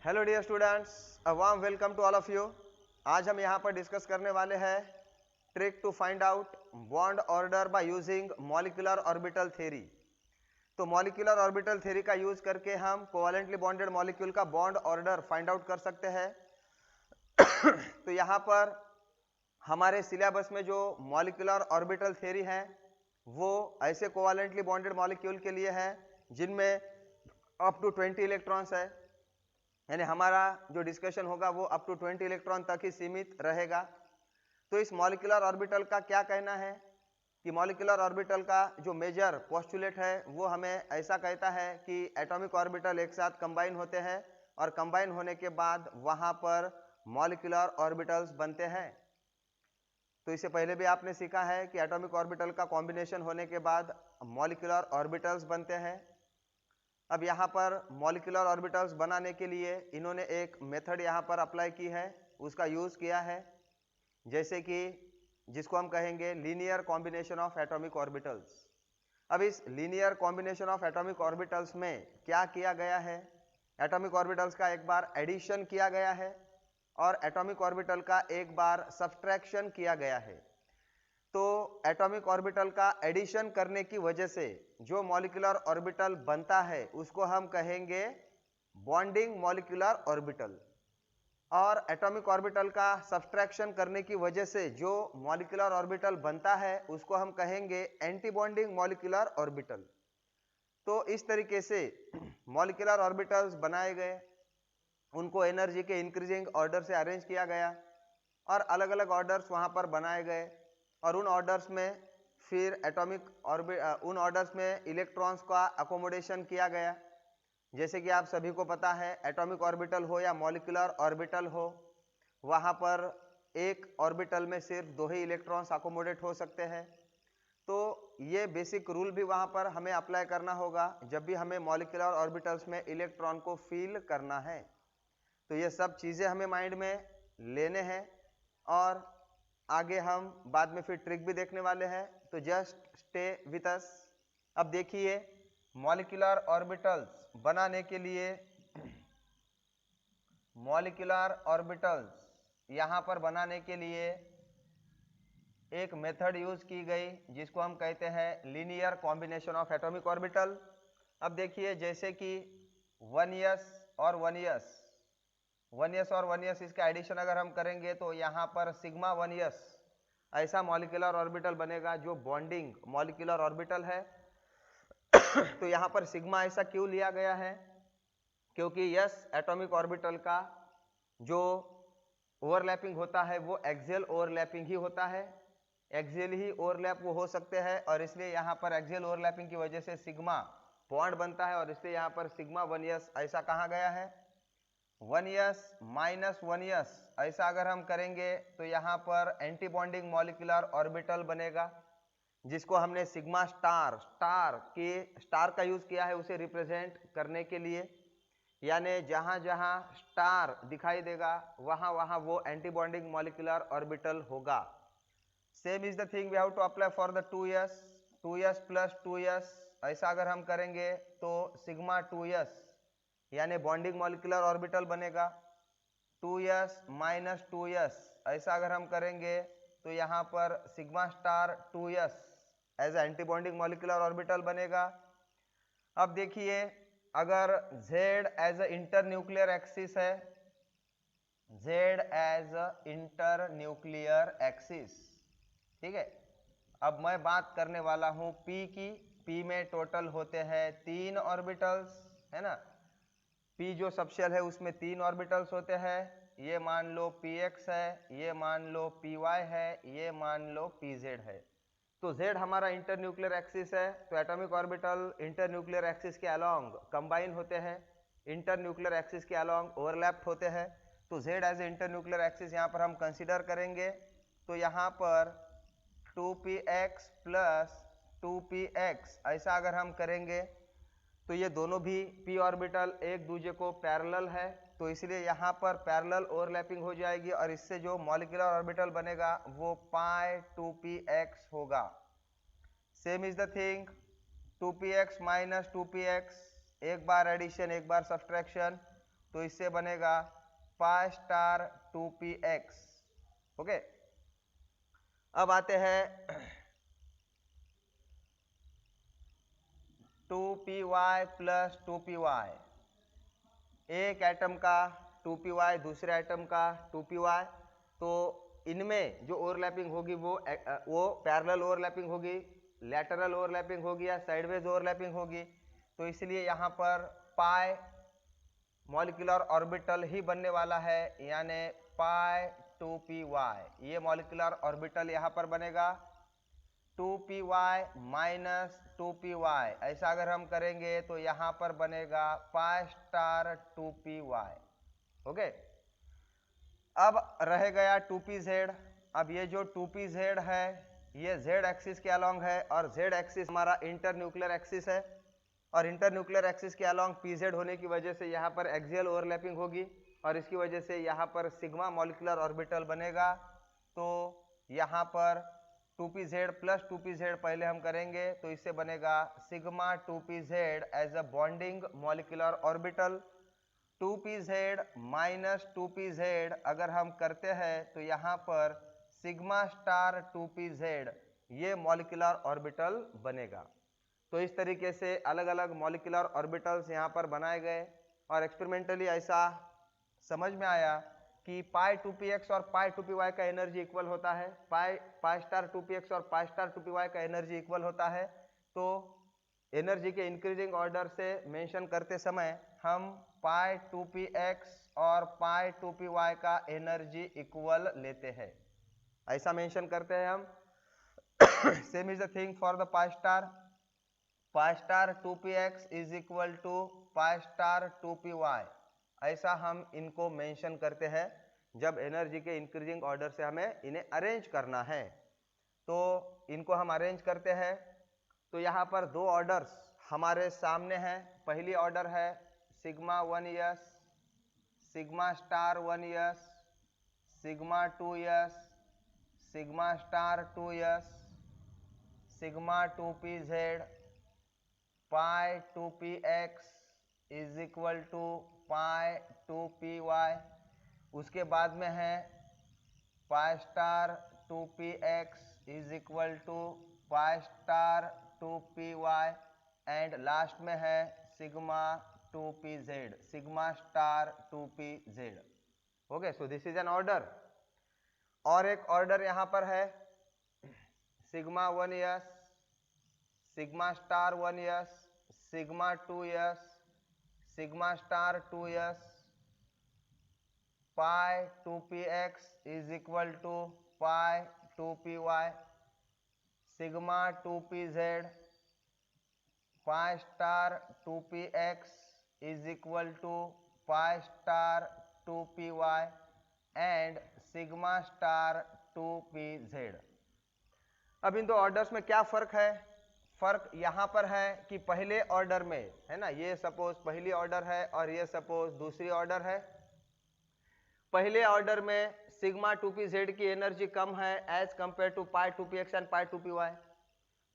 Hello dear students, a warm welcome to all of you. आज हम यहाँ पर डिस्कस करने वाले हैं trick to find out bond order by using molecular orbital theory. तो मॉलिक्यूलर ऑर्बिटल थ्योरी का यूज करके हम कोवेलेंटली बॉन्डेड मॉलिक्यूल का बॉन्ड ऑर्डर फाइंड आउट कर सकते हैं। तो यहाँ पर हमारे सिलेबस में जो मॉलिक्यूलर ऑर्बिटल थ्योरी है वो ऐसे कोवेलेंटली बॉन्डेड मॉलिक्यूल के लिए है जिनमें अप टू 20 इलेक्ट्रॉन्स है, यानी हमारा जो डिस्कशन होगा वो अप टू 20 इलेक्ट्रॉन तक ही सीमित रहेगा। तो इस मॉलिक्यूलर ऑर्बिटल का क्या कहना है कि मॉलिक्यूलर ऑर्बिटल का जो मेजर पोस्टुलेट है वो हमें ऐसा कहता है कि एटॉमिक ऑर्बिटल एक साथ कंबाइन होते हैं और कंबाइन होने के बाद वहां पर मॉलिक्यूलर ऑर्बिटल्स बनते हैं। तो इससे पहले भी आपने सीखा है कि एटॉमिक ऑर्बिटल का कॉम्बिनेशन होने के बाद मॉलिक्यूलर ऑर्बिटल्स बनते हैं। अब यहाँ पर मॉलिक्यूलर ऑर्बिटल्स बनाने के लिए इन्होंने एक मेथड यहाँ पर अप्लाई की है, उसका यूज किया है, जैसे कि जिसको हम कहेंगे linear combination of atomic orbitals. अब इस linear combination of atomic orbitals में क्या किया गया है, एटॉमिक ऑर्बिटल्स का एक बार एडिशन किया गया है और एटॉमिक ऑर्बिटल का एक बार सब्सट्रैक्शन किया गया है। तो एटॉमिक ऑर्बिटल का एडिशन करने की वजह से जो मॉलिक्यूलर ऑर्बिटल बनता है उसको हम कहेंगे बॉन्डिंग मॉलिक्यूलर ऑर्बिटल, और एटॉमिक ऑर्बिटल का सब्सट्रैक्शन करने की वजह से जो मॉलिक्यूलर ऑर्बिटल बनता है उसको हम कहेंगे एंटी बॉन्डिंग मॉलिक्यूलर ऑर्बिटल। तो इस तरीके से मॉलिक्यूलर ऑर्बिटल्स बनाए गए, उनको एनर्जी के इंक्रीजिंग ऑर्डर से अरेंज किया गया और अलग अलग ऑर्डर्स वहां पर बनाए गए, और उन ऑर्डर्स में फिर उन ऑर्डर्स में इलेक्ट्रॉन्स का अकोमोडेशन किया गया। जैसे कि आप सभी को पता है एटॉमिक ऑर्बिटल हो या मॉलिक्यूलर ऑर्बिटल हो, वहां पर एक ऑर्बिटल में सिर्फ 2 ही इलेक्ट्रॉन्स अकोमोडेट हो सकते हैं। तो ये बेसिक रूल भी वहां पर हमें अप्लाई करना होगा जब भी हमें मॉलिक्यूलर ऑर्बिटल्स में इलेक्ट्रॉन को फील करना है। तो ये सब चीजें हमें माइंड में लेने हैं और आगे हम बाद में फिर ट्रिक भी देखने वाले हैं, तो जस्ट स्टे विथ अस। अब देखिए मॉलिक्यूलर ऑर्बिटल्स बनाने के लिए मॉलिक्यूलर ऑर्बिटल्स यहां पर बनाने के लिए एक मेथड यूज की गई जिसको हम कहते हैं linear combination of atomic orbital. अब देखिए जैसे कि 1s और 1s, 1s और 1s इसका एडिशन अगर हम करेंगे तो यहाँ पर सिग्मा 1s ऐसा मॉलिक्यूलर ऑर्बिटल बनेगा जो बॉन्डिंग मॉलिक्यूलर ऑर्बिटल है। तो यहाँ पर सिग्मा ऐसा क्यों लिया गया है, क्योंकि यस एटॉमिक ऑर्बिटल का जो ओवरलैपिंग होता है वो एक्सियल ओवरलैपिंग ही होता है, एक्सियल ही ओवरलैप वो हो सकते हैं, और इसलिए यहाँ पर एक्सियल ओवरलैपिंग की वजह से सिग्मा बॉन्ड बनता है, और इसलिए यहाँ पर सिग्मा 1s ऐसा कहा गया है। 1s माइनस 1s ऐसा अगर हम करेंगे तो यहाँ पर एंटी बॉन्डिंग मॉलिक्यूलर ऑर्बिटल बनेगा, जिसको हमने सिग्मा स्टार का यूज किया है उसे रिप्रेजेंट करने के लिए, यानी जहां जहां स्टार दिखाई देगा वहां वहां वो एंटी बॉन्डिंग मॉलिक्यूलर ऑर्बिटल होगा। Same is the thing we have to apply for the 2s plus 2s ऐसा अगर हम करेंगे तो सिग्मा 2s यानी बॉन्डिंग मॉलिक्यूलर ऑर्बिटल बनेगा। 2s माइनस 2s ऐसा अगर हम करेंगे तो यहाँ पर sigma star 2s as anti bonding molecular orbital बनेगा। अब देखिए अगर Z as internuclear axis है, Z as internuclear axis, ठीक है। अब मैं बात करने वाला हूं P की। P में टोटल होते हैं 3 ऑर्बिटल्स, है ना। P जो सबशेल है उसमें 3 ऑर्बिटल्स होते हैं। ये मान लो Px है, ये मान लो Py है, ये मान लो Pz है। तो Z हमारा इंटर न्यूक्लियर एक्सिस है, तो atomic orbital internuclear axis के अलोंग कंबाइन होते हैं, इंटर न्यूक्लियर एक्सिस के अलोंग ओवरलैप्ड होते हैं। तो Z as internuclear axis यहाँ पर हम कंसीडर करेंगे, तो यहाँ पर 2px प्लस 2px ऐसा अगर हम करेंगे तो ये दोनों भी p ऑर्बिटल एक दूसरे को पैरेलल है, तो इसलिए यहाँ पर पैरेलल ओवरलैपिंग हो जाएगी, और इससे जो मॉलिक्यूलर ऑर्बिटल बनेगा वो पाई 2px होगा। Same is the thing 2px minus 2px, एक बार एडिशन एक बार सब्सट्रैक्शन, तो इससे बनेगा पाई स्टार 2px। ओके, अब आते हैं 2py प्लस 2py, एक एटम का 2py, दूसरे एटम का 2py, तो इनमें जो ओवरलैपिंग होगी वो पैरेलल ओवरलैपिंग होगी, लैटरल ओवरलैपिंग होगी या साइडवेज ओवरलैपिंग होगी। तो इसलिए यहाँ पर पाई मॉलिक्यूलर ऑर्बिटल ही बनने वाला है, यानी पाई 2py। ये मॉलिक्यूलर ऑर्बिटल यहाँ पर बनेगा 2py माइनस 2py। ऐसा अगर हम करेंगे तो यहाँ पर बनेगा पाई स्टार 2py। ओके, अब रह गया 2pz। अब ये जो 2pz है ये z एक्सिस के अलोंग है, और z एक्सिस हमारा इंटर न्यूक्लियर एक्सिस है, और इंटर न्यूक्लियर एक्सिस के अलोंग pz होने की वजह से यहाँ पर एक्सियल ओवरलैपिंग होगी, और इसकी वजह से यहाँ पर सिग्मा मॉलिक्यूलर ऑर्बिटल बनेगा। तो यहाँ पर 2pz प्लस 2pz पहले हम करेंगे, तो इससे बनेगा sigma 2pz as a bonding molecular orbital. 2pz minus 2pz अगर हम करते हैं तो यहाँ पर सिग्मा स्टार 2pz ये मॉलिक्यूलर ऑर्बिटल बनेगा। तो इस तरीके से अलग अलग मॉलिक्यूलर ऑर्बिटल्स यहाँ पर बनाए गए, और एक्सपेरिमेंटली ऐसा समझ में आया कि पाई 2px और पाई 2py का एनर्जी इक्वल होता है, पाई स्टार 2px और पाई स्टार 2py का एनर्जी इक्वल होता है। तो एनर्जी के इंक्रीजिंग ऑर्डर से मेंशन करते समय हम पाई 2px और पाई 2py का एनर्जी इक्वल लेते हैं, ऐसा मेंशन करते हैं हम। Same is the thing for the pi star 2px is equal to pi star 2py। ऐसा हम इनको मेंशन करते हैं जब एनर्जी के इंक्रीजिंग ऑर्डर से हमें इन्हें अरेंज करना है। तो इनको हम अरेंज करते हैं, तो यहाँ पर दो ऑर्डर्स हमारे सामने हैं। पहली ऑर्डर है sigma 1s, sigma star 1s, sigma 2s, sigma star 2s, sigma 2pz, pi 2px is equal to pi 2py। उसके बाद में है pi star 2px is equal to pi star 2py, and last में है sigma 2pz, sigma star 2pz। Okay, so this is an order. और एक order यहाँ पर है sigma 1s, sigma star 1s, sigma 2s, sigma star 2s, pi 2px is equal to pi 2py, sigma 2pz, pi star 2px is equal to pi star 2py, and sigma star 2pz। अब इन दो orders में क्या फर्क है? फर्क यहाँ पर है कि पहले ऑर्डर में है ना, ये सपोज पहली ऑर्डर है और ये सपोज दूसरी ऑर्डर है। पहले ऑर्डर में सिग्मा 2pz की एनर्जी कम है as compare to pi 2px and pi 2py।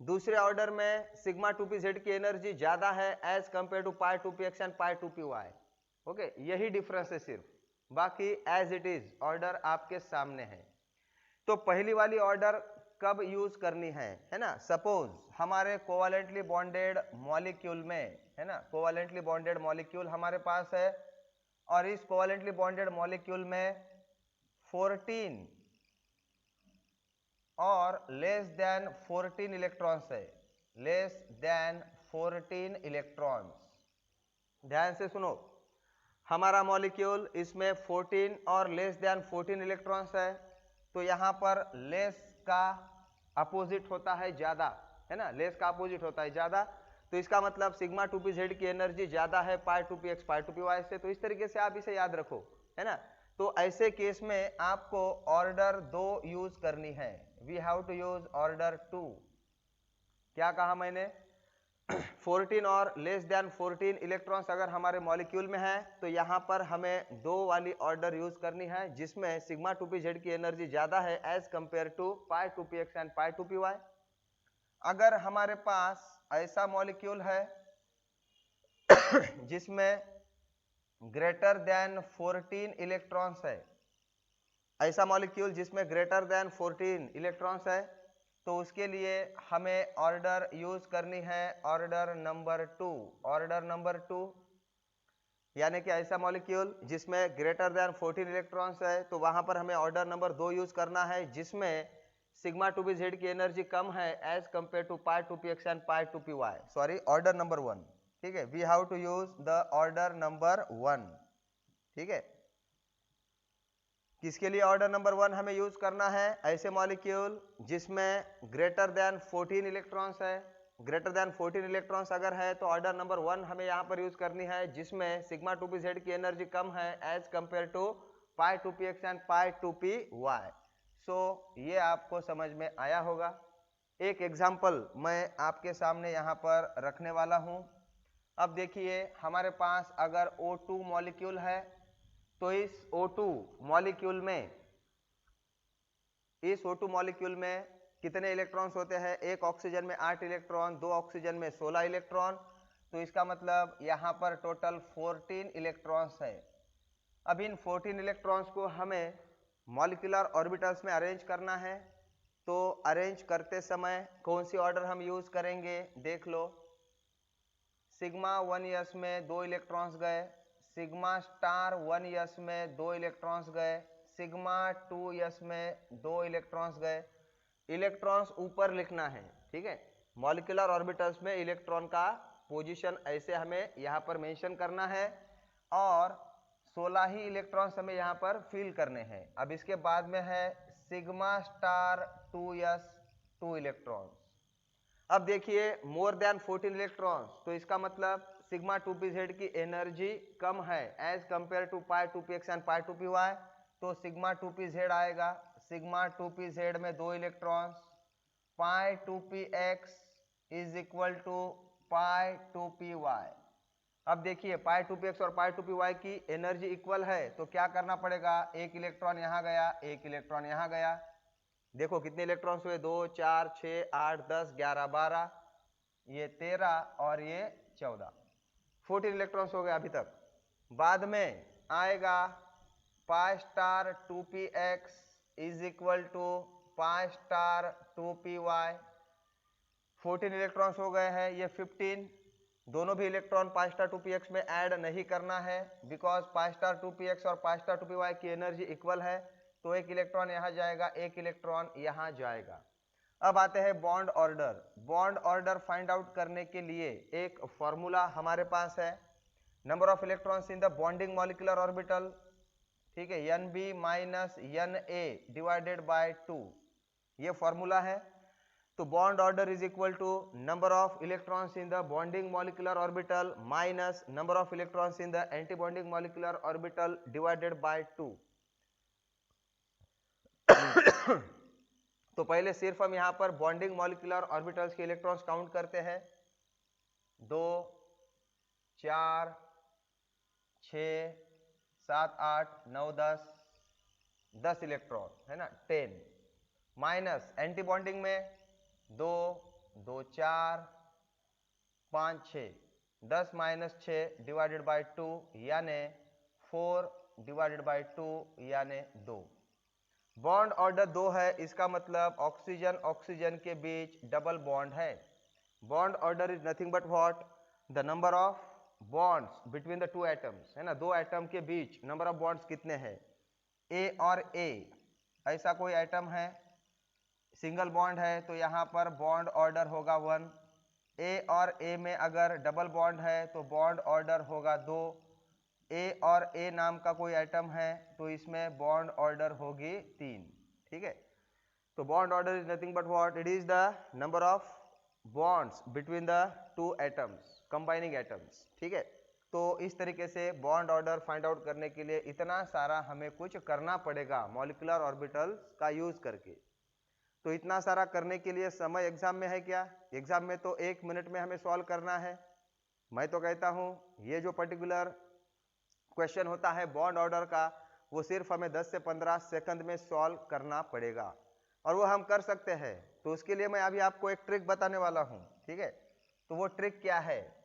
दूसरे ऑर्डर में सिग्मा 2pz की एनर्जी ज्यादा है as compare to pi 2px and pi 2py। Okay, यही डिफरेंस है सिर्फ, बाकी एज इट इज ऑर्डर आपके सामने है। तो पहली वाली ऑर्डर कब यूज करनी है ना, सपोज हमारे कोवेलेंटली बॉन्डेड मॉलिक्यूल में है ना, कोवेलेंटली बॉन्डेड मॉलिक्यूल हमारे पास है, और इस कोवेलेंटली बॉन्डेड मॉलिक्यूल में 14 और लेस देन 14 इलेक्ट्रॉन्स है, लेस देन 14 इलेक्ट्रॉन्स। ध्यान से सुनो, हमारा मॉलिक्यूल इसमें 14 और लेस देन 14 इलेक्ट्रॉन्स है, तो यहां पर लेस का अपोजिट होता है ज्यादा, है ना, लेस का अपोजिट होता है ज्यादा। तो इसका मतलब सिग्मा 2pz की एनर्जी ज्यादा है पाई 2px पाई 2py से। तो इस तरीके से आप इसे याद रखो, है ना। तो ऐसे केस में आपको ऑर्डर 2 यूज करनी है, we have to use order 2। क्या कहा मैंने? 14 और लेस देन 14 इलेक्ट्रॉन्स अगर हमारे मॉलिक्यूल में है तो यहाँ पर हमें 2 वाली ऑर्डर यूज करनी है, जिसमें सिग्मा 2pz की एनर्जी ज्यादा है as compare to pi 2px and pi 2py। अगर हमारे पास ऐसा मॉलिक्यूल है जिसमें ग्रेटर देन 14 इलेक्ट्रॉन्स है, ऐसा मॉलिक्यूल जिसमें ग्रेटर देन 14 इलेक्ट्रॉन्स है, तो उसके लिए हमें ऑर्डर यूज करनी है ऑर्डर नंबर 2। ऑर्डर नंबर 2 यानी कि ऐसा मॉलिक्यूल जिसमें ग्रेटर देन 14 इलेक्ट्रॉन्स है, तो वहां पर हमें ऑर्डर नंबर 2 यूज करना है, जिसमें सिग्मा 2p z की एनर्जी कम है as compare to pi 2px and pi 2py। Sorry, order number 1। ठीक है, we have to use the order number 1। ठीक है, किसके लिए ऑर्डर नंबर 1 हमें यूज करना है? ऐसे मॉलिक्यूल जिसमें ग्रेटर देन 14 इलेक्ट्रॉन्स है। ग्रेटर देन 14 इलेक्ट्रॉन्स अगर है तो ऑर्डर नंबर 1 हमें यहाँ पर यूज करनी है, जिसमें सिग्मा 2pz की एनर्जी कम है as compare to pi 2px and pi 2py। So ये आपको समझ में आया होगा। एक एग्जाम्पल मैं आपके सामने यहाँ पर रखने वाला हूँ। अब देखिए, हमारे पास अगर O2 मॉलिक्यूल है, तो इस O2 मॉलिक्यूल में कितने इलेक्ट्रॉन्स होते हैं? एक ऑक्सीजन में 8 इलेक्ट्रॉन, 2 ऑक्सीजन में 16 इलेक्ट्रॉन, तो इसका मतलब यहाँ पर टोटल 14 इलेक्ट्रॉन्स है। अब इन 14 इलेक्ट्रॉन्स को हमें मॉलिक्यूलर ऑर्बिटल्स में अरेंज करना है, तो अरेंज करते समय कौन सी ऑर्डर हम यूज करेंगे देख लो। सिग्मा 1s में 2 इलेक्ट्रॉन्स गए, सिग्मा स्टार 1s में 2 इलेक्ट्रॉन्स गए, सिग्मा 2s में 2 इलेक्ट्रॉन्स गए। इलेक्ट्रॉन्स ऊपर लिखना है, ठीक है। मॉलिक्यूलर ऑर्बिटल्स में इलेक्ट्रॉन का पोजीशन ऐसे हमें यहाँ पर मेंशन करना है, और 16 ही इलेक्ट्रॉन्स हमें यहाँ पर फिल करने हैं। अब इसके बाद में है सिग्मा स्टार 2s 2 इलेक्ट्रॉन्स। अब देखिए, मोर देन 14 इलेक्ट्रॉन्स, तो इसका मतलब सिग्मा 2pz की एनर्जी कम है as compare to pi 2px and pi 2py, तो सिग्मा 2pz आएगा। सिग्मा 2pz में 2 electrons, pi 2px is equal to pi 2py। अब देखिए, पाई 2px और पाई 2py की एनर्जी इक्वल है, तो क्या करना पड़ेगा? एक इलेक्ट्रॉन यहाँ गया, एक इलेक्ट्रॉन यहाँ गया। देखो कितने इलेक्ट्रॉन्स हुए? 2 4 6 8 10 11 12, ये 13 और ये 14, 14 इलेक्ट्रॉन्स हो गए अभी तक। बाद में आएगा pi star 2px is equal to pi star 2py। 14 electrons हो गए हैं, ये 15। दोनों भी इलेक्ट्रॉन पाई स्टार 2px में ऐड नहीं करना है, बिकॉज पाई स्टार 2px और पाई स्टार 2py की एनर्जी इक्वल है, तो एक इलेक्ट्रॉन यहाँ जाएगा, एक इलेक्ट्रॉन यहाँ जाएगा। अब आते हैं bond order. Bond order find out करने के लिए एक फॉर्मूला हमारे पास है, number of electrons in the bonding molecular orbital, ठीक है, NB minus NA divided by 2, ये फॉर्मूला है। तो bond order is equal to number of electrons in the bonding molecular orbital minus number of electrons in the anti bonding molecular orbital divided by 2। तो पहले सिर्फ हम यहां पर bonding molecular orbitals के इलेक्ट्रॉन्स काउंट करते हैं। 2 4 6 7 8 9 10, 10 इलेक्ट्रॉन है ना, 10, माइनस एंटी बॉन्डिंग में 2 2 4 5 6, 10 माइनस 6 डिवाइडेड बाय 2 यानी 4 डिवाइडेड बाय 2 यानी 2। बॉन्ड ऑर्डर 2 है, इसका मतलब ऑक्सीजन ऑक्सीजन के बीच डबल बॉन्ड है। Bond order is nothing but what? The number of bonds between the two atoms, है ना, दो एटम के बीच नंबर ऑफ बॉन्ड्स कितने हैं। ए और ए, ऐसा कोई एटम है, सिंगल बॉन्ड है, तो यहाँ पर बॉन्ड ऑर्डर होगा 1। ए और ए में अगर डबल बॉन्ड है तो बॉन्ड ऑर्डर होगा 2। ए और ए नाम का कोई एटम है तो इसमें बॉन्ड ऑर्डर होगी 3। ठीक है, तो bond order is nothing but what? It is the number of bonds between the two atoms, combining atoms. ठीक है, तो इस तरीके से बॉन्ड ऑर्डर फाइंड आउट करने के लिए इतना सारा हमें कुछ करना पड़ेगा मॉलिक्यूलर ऑर्बिटल्स का यूज करके। तो इतना सारा करने के लिए समय एग्जाम में है क्या? एग्जाम में तो 1 मिनट में हमें सॉल्व करना है। मैं तो कहता हूं ये जो पर्टिकुलर क्वेश्चन होता है बॉन्ड ऑर्डर का, वो सिर्फ हमें 10 से 15 सेकंड में सॉल्व करना पड़ेगा, और वो हम कर सकते हैं। तो उसके लिए मैं अभी आपको एक ट्रिक बताने वाला हूं। ठीक है, तो वो ट्रिक क्या है?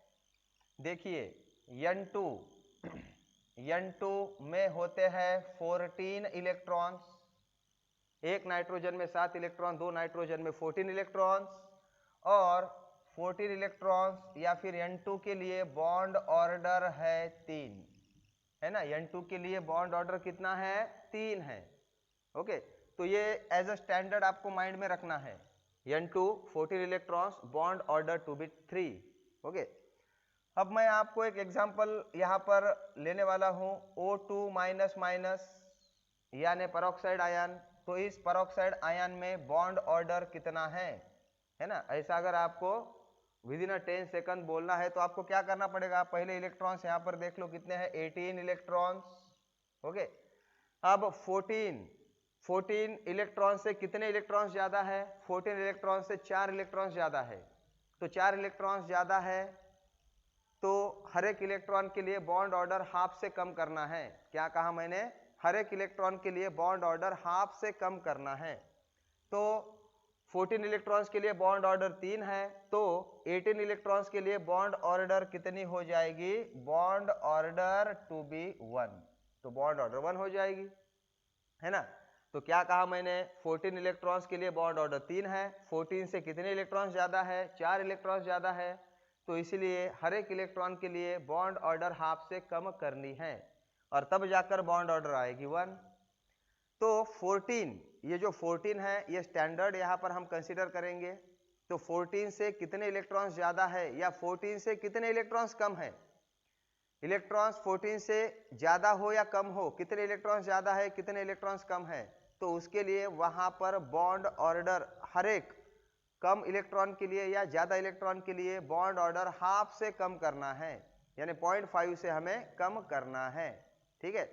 देखिए, N2 N2 में होते हैं 14 इलेक्ट्रॉन्स, एक नाइट्रोजन में 7 इलेक्ट्रॉन, दो नाइट्रोजन में 14 इलेक्ट्रॉन्स, और 14 इलेक्ट्रॉन्स या फिर N2 के लिए बॉन्ड ऑर्डर है 3, है ना। N2 के लिए बॉन्ड ऑर्डर कितना है? 3 है। ओके, तो ये एज अ स्टैंडर्ड आपको माइंड में रखना है। N2 14 electrons, bond order to be 3। Okay, अब मैं आपको एक एग्जांपल यहाँ पर लेने वाला हूँ, O2- यानी पेरोक्साइड आयन। तो इस पेरोक्साइड आयन में बॉन्ड ऑर्डर कितना है ना। ऐसा अगर आपको विद इन 10 सेकंड बोलना है तो आपको क्या करना पड़ेगा? पहले इलेक्ट्रॉन्स यहाँ पर देख लो कितने हैं, 18 इलेक्ट्रॉन्स। ओके, अब 14 इलेक्ट्रॉन से कितने इलेक्ट्रॉन्स ज्यादा है? 14 इलेक्ट्रॉन से 4 इलेक्ट्रॉन्स ज्यादा है। तो 4 इलेक्ट्रॉन्स ज्यादा है तो हर एक इलेक्ट्रॉन के लिए बॉन्ड ऑर्डर हाफ से कम करना है। क्या कहा मैंने? हर एक इलेक्ट्रॉन के लिए बॉन्ड ऑर्डर हाफ से कम करना है। तो 14 इलेक्ट्रॉन्स के लिए बॉन्ड ऑर्डर 3 है, तो 18 इलेक्ट्रॉन्स के लिए बॉन्ड ऑर्डर कितनी हो जाएगी? बॉन्ड ऑर्डर टू बी 1, तो बॉन्ड ऑर्डर 1 हो जाएगी, है ना। तो क्या कहा मैंने? 14 इलेक्ट्रॉन्स के लिए बॉन्ड ऑर्डर 3 है, 14 से कितने इलेक्ट्रॉन्स ज्यादा है? 4 इलेक्ट्रॉन्स ज्यादा है, तो इसीलिए हर एक इलेक्ट्रॉन के लिए बॉन्ड ऑर्डर हाफ से कम करनी है और तब जाकर बॉन्ड ऑर्डर आएगी 1। तो 14, ये जो 14 है ये स्टैंडर्ड यहाँ पर हम कंसीडर करेंगे। तो 14 से कितने इलेक्ट्रॉन्स ज्यादा है या 14 से कितने इलेक्ट्रॉन्स कम है? इलेक्ट्रॉन्स 14 से ज्यादा हो या कम हो, कितने इलेक्ट्रॉन्स ज्यादा है, कितने इलेक्ट्रॉन्स कम है, तो उसके लिए वहां पर बॉन्ड ऑर्डर हर एक कम इलेक्ट्रॉन के लिए या ज्यादा इलेक्ट्रॉन के लिए बॉन्ड ऑर्डर हाफ से कम करना है, यानी 0.5 से हमें कम करना है। ठीक है,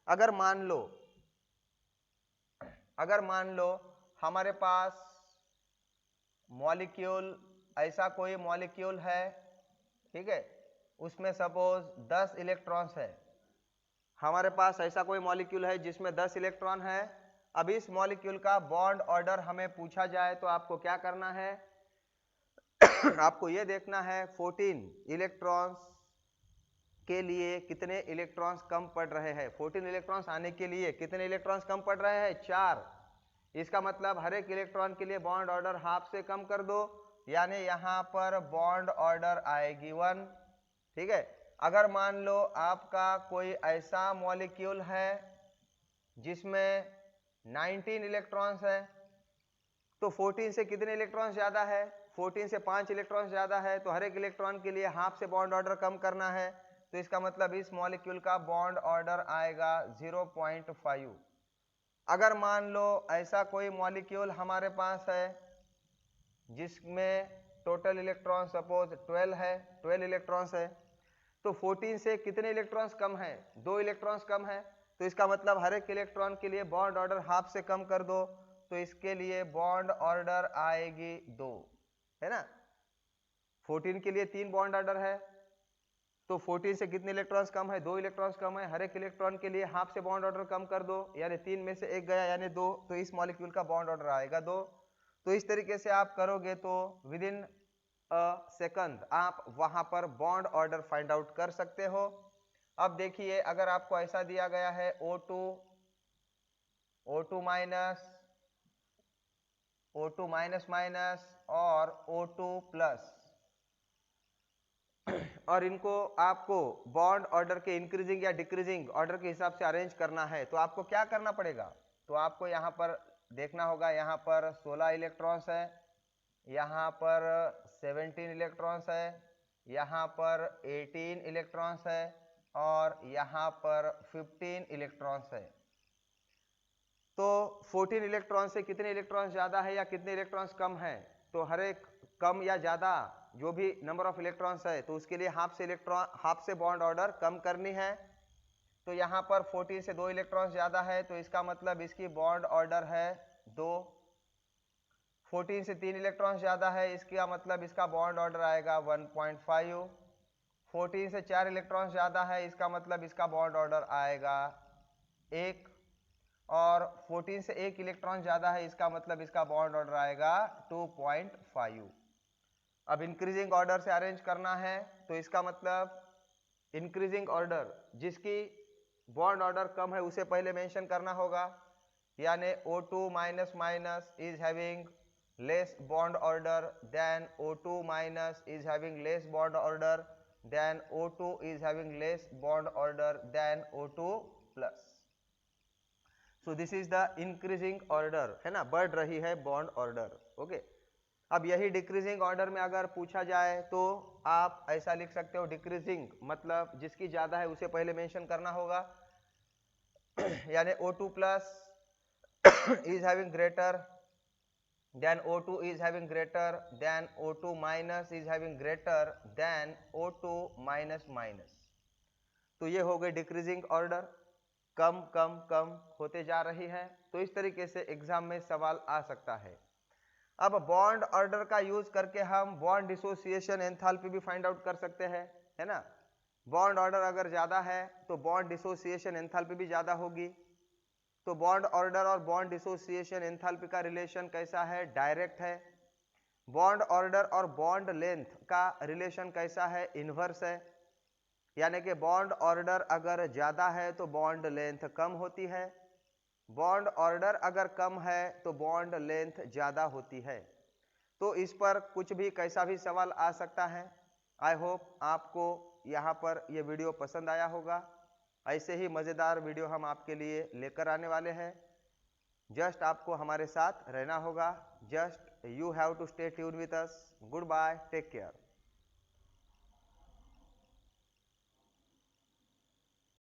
अगर मान लो हमारे पास मॉलिक्यूल, ऐसा कोई मॉलिक्यूल है, ठीक है, उसमें सपोज 10 इलेक्ट्रॉन्स है। हमारे पास ऐसा कोई मॉलिक्यूल है जिसमें 10 इलेक्ट्रॉन है। अब इस मॉलिक्यूल का बॉन्ड ऑर्डर हमें पूछा जाए तो आपको क्या करना है? आपको यह देखना है 14 इलेक्ट्रॉन्स के लिए कितने इलेक्ट्रॉन्स कम पड़ रहे हैं। 14 इलेक्ट्रॉन्स आने के लिए कितने इलेक्ट्रॉन्स कम पड़ रहे हैं? 4। इसका मतलब हर एक इलेक्ट्रॉन के लिए बॉन्ड ऑर्डर हाफ से कम कर दो, यानी यहां पर बॉन्ड ऑर्डर आएगी 1। ठीक है, अगर मान लो आपका कोई ऐसा मॉलिक्यूल है जिसमें 19 इलेक्ट्रॉन्स है, तो 14 से कितने इलेक्ट्रॉन्स ज्यादा है? 14 से 5 इलेक्ट्रॉन्स ज्यादा है, तो हर एक इलेक्ट्रॉन के लिए हाफ से बॉन्ड ऑर्डर कम करना है। तो इसका मतलब इस मॉलिक्यूल का बॉन्ड ऑर्डर आएगा 0.5। अगर मान लो ऐसा कोई मॉलिक्यूल हमारे पास है जिसमें टोटल इलेक्ट्रॉन सपोज 12 है, 12 इलेक्ट्रॉन्स है, तो 14 से कितने इलेक्ट्रॉन्स कम है? 2 इलेक्ट्रॉन्स कम है, तो इसका मतलब हर एक इलेक्ट्रॉन के लिए बॉन्ड ऑर्डर हाफ से कम कर दो, तो इसके लिए बॉन्ड ऑर्डर आएगी 2, है ना। 14 के लिए 3 बॉन्ड ऑर्डर है, तो 14 से कितने इलेक्ट्रॉन्स कम है? 2 इलेक्ट्रॉन्स कम है, हर एक इलेक्ट्रॉन के लिए हाफ से बॉन्ड ऑर्डर कम कर दो, यानी 3 में से 1 गया यानी 2, तो इस मॉलिक्यूल का बॉन्ड ऑर्डर आएगा 2। तो इस तरीके से आप करोगे तो विद इन सेकंड आप वहां पर बॉन्ड ऑर्डर फाइंड आउट कर सकते हो। अब देखिए, अगर आपको ऐसा दिया गया है O2 माइनस और O2 प्लस, और इनको आपको बॉन्ड ऑर्डर के इंक्रीजिंग या डिक्रीजिंग ऑर्डर के हिसाब से अरेंज करना है, तो आपको क्या करना पड़ेगा? तो आपको यहाँ पर देखना होगा, यहाँ पर 16 इलेक्ट्रॉन्स है, यहाँ पर 17 इलेक्ट्रॉन्स है, यहाँ पर 18 इलेक्ट्रॉन्स है और यहाँ पर 15 इलेक्ट्रॉन्स है। तो 14 इलेक्ट्रॉन से कितने इलेक्ट्रॉन्स ज्यादा है या कितने इलेक्ट्रॉन्स कम है? तो हर एक कम या ज्यादा जो भी नंबर ऑफ इलेक्ट्रॉन्स है, तो उसके लिए हाफ से बॉन्ड ऑर्डर कम करनी है। तो यहाँ पर 14 से 2 इलेक्ट्रॉन्स ज्यादा है, तो इसका मतलब इसकी बॉन्ड ऑर्डर है 2। 14 से 3 इलेक्ट्रॉन्स ज्यादा है, इसका मतलब इसका बॉन्ड ऑर्डर आएगा 1.5। 14 से 4 इलेक्ट्रॉन्स ज्यादा है, इसका मतलब इसका बॉन्ड ऑर्डर आएगा 1। और 14 से 1 इलेक्ट्रॉन ज्यादा है, इसका मतलब इसका बॉन्ड ऑर्डर आएगा 2.5। अब इंक्रीजिंग ऑर्डर से अरेंज करना है, तो इसका मतलब इंक्रीजिंग ऑर्डर जिसकी बॉन्ड ऑर्डर कम है उसे पहले मेंशन करना होगा, यानी O2 minus minus is having less bond order than O2 minus is having less bond order than O2 is having less bond order than O2 plus. So this is the increasing order, है ना, बढ़ रही है bond order. Okay, अब यही decreasing order में अगर पूछा जाए तो आप ऐसा लिख सकते हो, डिक्रीजिंग मतलब जिसकी ज्यादा है उसे पहले मेंशन करना होगा, यानी O2 plus is having greater then O2 is having greater then O2 minus is having greater than O2 minus minus। तो ये हो गई डिक्रीजिंग ऑर्डर, कम कम कम होते जा रही है। तो इस तरीके से एग्जाम में सवाल आ सकता है। अब बॉन्ड ऑर्डर का यूज करके हम बॉन्ड डिसोसिएशन एंथैल्पी भी फाइंड आउट कर सकते हैं, है ना। बॉन्ड ऑर्डर अगर ज्यादा है तो बॉन्ड डिसोसिएशन एंथैल्पी भी ज्यादा होगी। तो बॉन्ड ऑर्डर और बॉन्ड डिसोसिएशन एंथैल्पी का रिलेशन कैसा है, डायरेक्ट है। बॉन्ड ऑर्डर और बॉन्ड लेंथ का रिलेशन कैसा है, इनवर्स है। यानी कि बॉन्ड ऑर्डर अगर ज्यादा है तो बॉन्ड लेंथ कम होती है, बॉन्ड ऑर्डर अगर कम है तो बॉन्ड लेंथ ज्यादा होती है। तो इस पर कुछ भी कैसा भी सवाल आ सकता है। आई होप आपको यहाँ पर ये वीडियो पसंद आया होगा। ऐसे ही मजेदार वीडियो हम आपके लिए लेकर आने वाले हैं। जस्ट आपको हमारे साथ रहना होगा। Just you have to stay tune with us. Goodbye, take care.